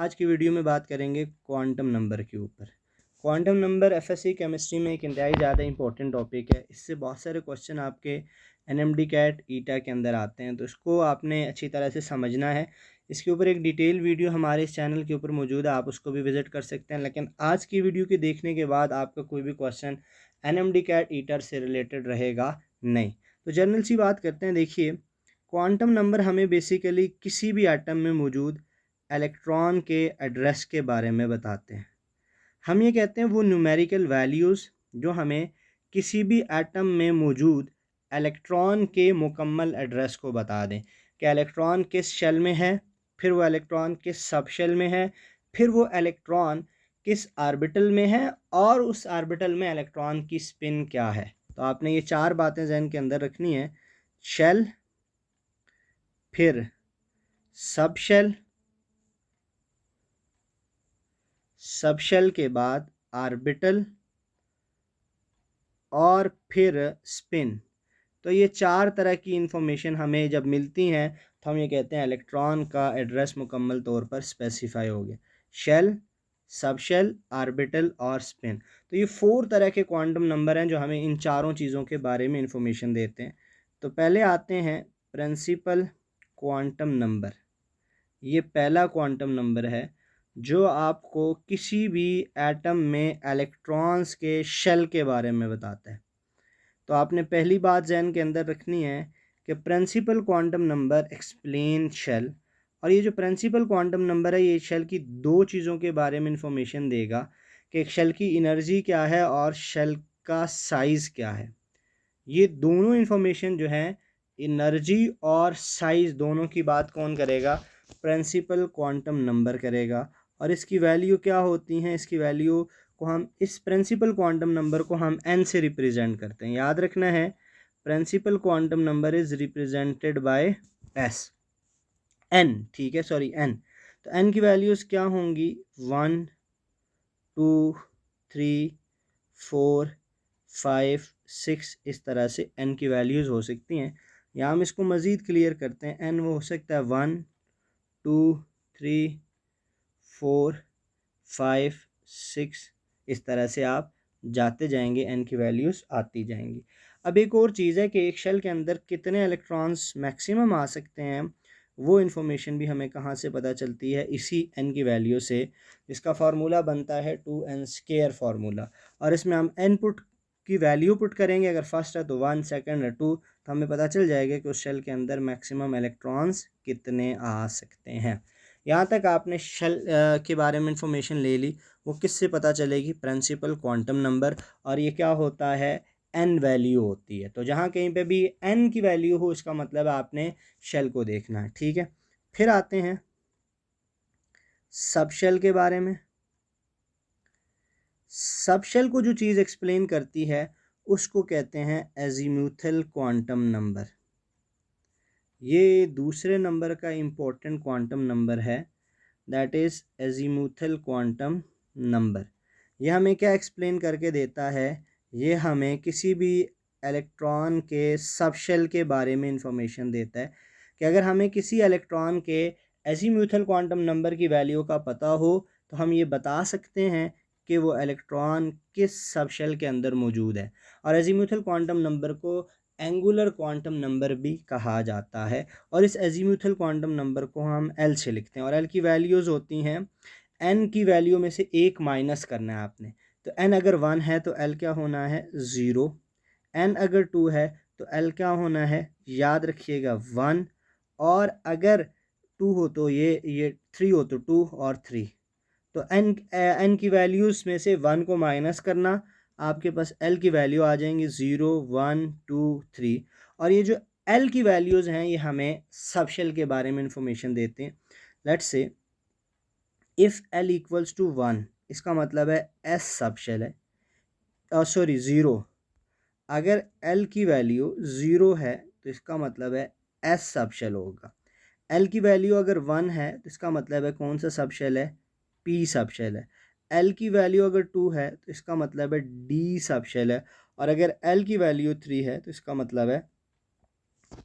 आज की वीडियो में बात करेंगे क्वांटम नंबर के ऊपर। क्वांटम नंबर एफएससी केमिस्ट्री में एक इंतहाई ज़्यादा इंपॉर्टेंट टॉपिक है। इससे बहुत सारे क्वेश्चन आपके एनएमडी कैट ईटा के अंदर आते हैं, तो इसको आपने अच्छी तरह से समझना है। इसके ऊपर एक डिटेल वीडियो हमारे इस चैनल के ऊपर मौजूद है, आप उसको भी विज़िट कर सकते हैं। लेकिन आज की वीडियो के देखने के बाद आपका कोई भी क्वेश्चन एनएमडी कैट ईटर से रिलेटेड रहेगा नहीं। तो जनरल सी बात करते हैं। देखिए, क्वांटम नंबर हमें बेसिकली किसी भी एटम में मौजूद इलेक्ट्रॉन के एड्रेस के बारे में बताते हैं। हम ये कहते हैं वो न्यूमेरिकल वैल्यूज़ जो हमें किसी भी एटम में मौजूद इलेक्ट्रॉन के मुकम्मल एड्रेस को बता दें कि इलेक्ट्रॉन किस शेल में है, फिर वो इलेक्ट्रॉन किस सब शेल में है, फिर वो इलेक्ट्रॉन किस आर्बिटल में है और उस आर्बिटल में इलेक्ट्रॉन की स्पिन क्या है। तो आपने ये चार बातें जहन के अंदर रखनी है। शेल, फिर सब शेल, सब शेल के बाद आर्बिटल और फिर स्पिन। तो ये चार तरह की इंफॉर्मेशन हमें जब मिलती हैं तो हम ये कहते हैं इलेक्ट्रॉन का एड्रेस मुकम्मल तौर पर स्पेसिफाई हो गया। शेल, सब शेल, आर्बिटल और स्पिन। तो ये 4 तरह के क्वांटम नंबर हैं जो हमें इन चारों चीज़ों के बारे में इंफॉर्मेशन देते हैं। तो पहले आते हैं प्रिंसिपल क्वांटम नंबर। ये पहला क्वांटम नंबर है जो आपको किसी भी एटम में इलेक्ट्रॉन्स के शेल के बारे में बताता है। तो आपने पहली बात जहन के अंदर रखनी है कि principal quantum number explain shell. और ये जो प्रिंसिपल क्वांटम नंबर है ये शेल की दो चीज़ों के बारे में इंफॉर्मेशन देगा कि एक शेल की एनर्जी क्या है और शेल का साइज़ क्या है। ये दोनों इंफॉर्मेशन जो है, एनर्जी और साइज़ दोनों की बात कौन करेगा? प्रिंसिपल क्वांटम नंबर करेगा। और इसकी वैल्यू क्या होती हैं? इसकी वैल्यू को हम, इस प्रिंसिपल क्वांटम नंबर को हम n से रिप्रेजेंट करते हैं। याद रखना है, principal quantum number is represented by s, n, ठीक है, सॉरी n। तो n की वैल्यूज़ क्या होंगी? 1, 2, 3, 4, 5, 6, इस तरह से n की वैल्यूज़ हो सकती हैं। या हम इसको मज़ीद क्लियर करते हैं, n वो हो सकता है 1, 2, 3, 4, 5, 6, इस तरह से आप जाते जाएंगे, n की वैल्यूज़ आती जाएंगी। अब एक और चीज़ है कि एक शेल के अंदर कितने इलेक्ट्रॉन्स मैक्सिमम आ सकते हैं, वो इन्फॉर्मेशन भी हमें कहाँ से पता चलती है? इसी n की वैल्यू से। इसका फार्मूला बनता है 2n² फार्मूला। और इसमें हम n पुट की वैल्यू पुट करेंगे। अगर फर्स्ट है तो 1, सेकंड है 2, तो हमें पता चल जाएगा कि उस शेल के अंदर मैक्सिमम इलेक्ट्रॉन्स कितने आ सकते हैं। यहाँ तक आपने शेल के बारे में इंफॉर्मेशन ले ली। वो किससे पता चलेगी? Principal quantum number. और ये क्या होता है? n वैल्यू होती है। तो जहाँ कहीं पे भी n की वैल्यू हो, इसका मतलब आपने शेल को देखना है, ठीक है। फिर आते हैं सब शेल के बारे में। सब शेल को जो चीज़ एक्सप्लेन करती है उसको कहते हैं एजीम्यूथल क्वांटम नंबर। ये दूसरे नंबर का इम्पोर्टेंट क्वांटम नंबर है, that is azimuthal quantum number. ये हमें क्या एक्सप्लेन करके देता है? ये हमें किसी भी इलेक्ट्रॉन के सब शेल के बारे में इंफॉर्मेशन देता है कि अगर हमें किसी इलेक्ट्रॉन के एजीम्यूथल क्वांटम नंबर की वैल्यू का पता हो तो हम ये बता सकते हैं कि वो इलेक्ट्रॉन किस सब शेल के अंदर मौजूद है। और एजीम्यूथल क्वांटम नंबर को एंगुलर क्वांटम नंबर भी कहा जाता है। और इस एजीम्यूथल क्वांटम नंबर को हम L से लिखते हैं। और L की वैल्यूज़ होती हैं, n की वैल्यू में से एक माइनस करना है आपने। तो n अगर 1 है तो L क्या होना है? 0। n अगर 2 है तो L क्या होना है? याद रखिएगा 1। और अगर 2 हो तो ये 3 हो तो 2 और 3। तो n की वैल्यूज़ में से 1 को माइनस करना, आपके पास L की वैल्यू आ जाएंगी 0, 1, 2, 3। और ये जो L की वैल्यूज़ हैं ये हमें सब शेल के बारे में इंफॉर्मेशन देते हैं। Let's say if L equals to 1, इसका मतलब है S सब शेल है। सॉरी 0। अगर L की वैल्यू 0 है तो इसका मतलब है S सब शेल होगा। L की वैल्यू अगर 1 है तो इसका मतलब है कौन सा सब शेल है? P सब शेल है। L की वैल्यू अगर 2 है तो इसका मतलब है D सब शेल है। और अगर L की वैल्यू 3 है तो इसका मतलब है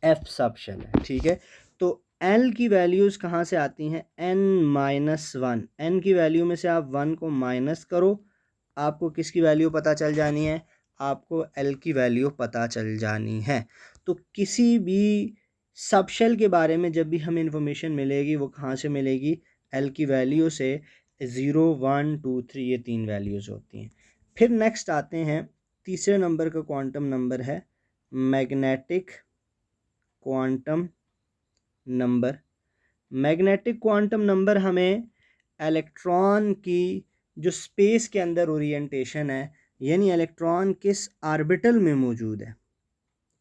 F सब शेल है, ठीक है। तो एल की वैल्यूज़ कहाँ से आती हैं, n-1, n की वैल्यू में से आप 1 को माइनस करो, आपको किसकी वैल्यू पता चल जानी है, आपको एल की वैल्यू पता चल जानी है। तो किसी भी सब शेल के बारे में जब भी हमें इंफॉर्मेशन मिलेगी वो कहाँ से मिलेगी, एल की वैल्यू से। 0, 1, 2, 3 ये 3 वैल्यूज़ होती हैं। फिर नेक्स्ट आते हैं, तीसरे नंबर का क्वांटम नंबर है magnetic quantum number. Magnetic quantum number हमें इलेक्ट्रॉन की जो स्पेस के अंदर ओरिएंटेशन है, यानी इलेक्ट्रॉन किस आर्बिटल में मौजूद है,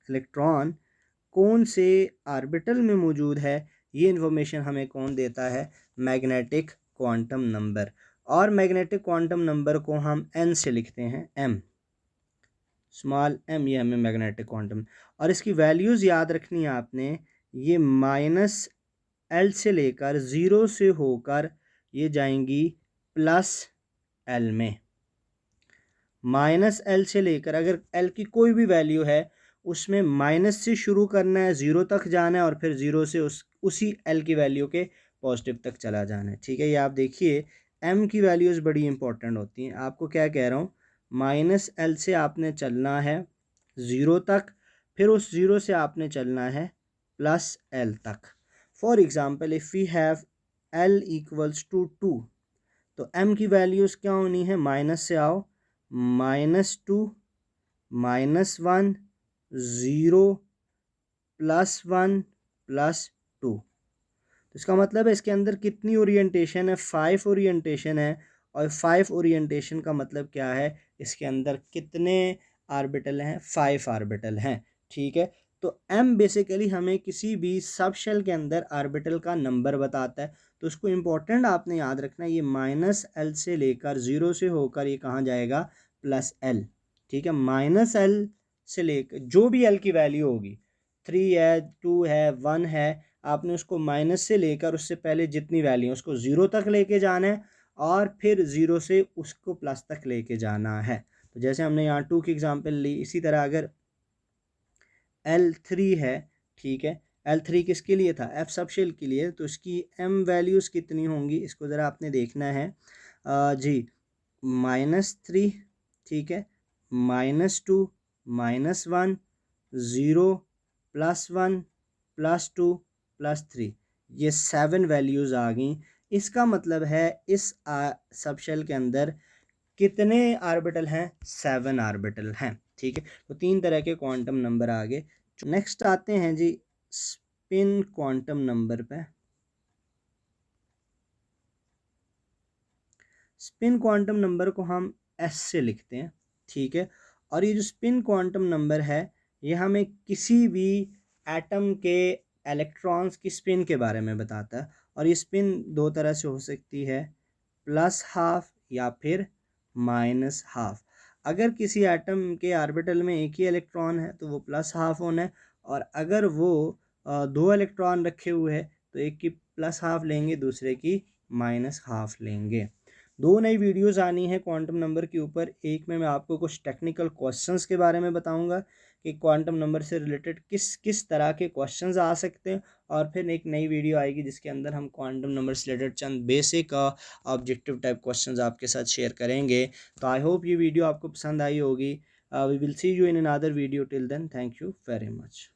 इलेक्ट्रॉन कौन से आर्बिटल में मौजूद है, ये इन्फॉर्मेशन हमें कौन देता है, मैग्नेटिक क्वांटम नंबर। और मैग्नेटिक क्वांटम नंबर को हम n से लिखते हैं, m, स्मॉल m, ये हमें मैग्नेटिक क्वांटम। और इसकी वैल्यूज़ याद रखनी है आपने, ये माइनस एल से लेकर 0 से होकर ये जाएंगी प्लस एल में। माइनस एल से लेकर अगर एल की कोई भी वैल्यू है उसमें माइनस से शुरू करना है, 0 तक जाना है और फिर 0 से उसी एल की वैल्यू के पॉजिटिव तक चला जाना है। ठीक है, ये आप देखिए एम की वैल्यूज़ बड़ी इंपॉर्टेंट होती हैं। आपको क्या कह रहा हूँ, माइनस एल से आपने चलना है 0 तक, फिर उस 0 से आपने चलना है प्लस एल तक। For example if we have L equals to 2, तो एम की वैल्यूज़ क्या होनी है, माइनस से आओ, -2, -1, 0, +1, +2। तो इसका मतलब है इसके अंदर कितनी ओरिएंटेशन है, 5 ओरिएंटेशन है। और 5 ओरिएंटेशन का मतलब क्या है, इसके अंदर कितने आर्बिटल हैं, 5 आर्बिटल हैं। ठीक है, तो m बेसिकली हमें किसी भी सब शेल के अंदर आर्बिटल का नंबर बताता है। तो उसको इम्पोर्टेंट आपने याद रखना है, ये -l से लेकर 0 से होकर ये कहाँ जाएगा, +l। ठीक है, -l से लेकर जो भी l की वैल्यू होगी, 3 है, 2 है, 1 है, आपने उसको माइनस से लेकर उससे पहले जितनी वैल्यू उसको 0 तक लेके जाना है और फिर 0 से उसको प्लस तक लेके जाना है। तो जैसे हमने यहाँ 2 की एग्जांपल ली, इसी तरह अगर L3 है, ठीक है, L3 किसके लिए था, F सब शेल के लिए, तो इसकी M वैल्यूज़ कितनी होंगी, इसको ज़रा आपने देखना है जी, -3, ठीक है, -2, -1, 0, +1, +2, +3, ये 7 वैल्यूज़ आ गई। इसका मतलब है इस सब शेल के अंदर कितने आर्बिटल हैं, 7 आर्बिटल हैं। ठीक है, तो 3 तरह के क्वांटम नंबर आ गए। नेक्स्ट आते हैं जी स्पिन क्वांटम नंबर पे। स्पिन क्वांटम नंबर को हम s से लिखते हैं। ठीक है, और ये जो स्पिन क्वांटम नंबर है ये हमें किसी भी एटम के इलेक्ट्रॉन्स की स्पिन के बारे में बताता है। और ये स्पिन दो तरह से हो सकती है, +½ या फिर -½ अगर किसी एटम के ऑर्बिटल में एक ही इलेक्ट्रॉन है तो वो +½ होना है, और अगर वो 2 इलेक्ट्रॉन रखे हुए हैं तो एक की +½ लेंगे, दूसरे की -½ लेंगे। 2 नई वीडियोज़ आनी है क्वांटम नंबर के ऊपर। एक में मैं आपको कुछ टेक्निकल क्वेश्चंस के बारे में बताऊंगा कि क्वांटम नंबर से रिलेटेड किस किस तरह के क्वेश्चंस आ सकते हैं, और फिर एक नई वीडियो आएगी जिसके अंदर हम क्वांटम नंबर से रिलेटेड चंद बेसिक ऑब्जेक्टिव टाइप क्वेश्चंस आपके साथ शेयर करेंगे। तो आई होप ये वीडियो आपको पसंद आई होगी। We will see you in another video, till then thank you very much.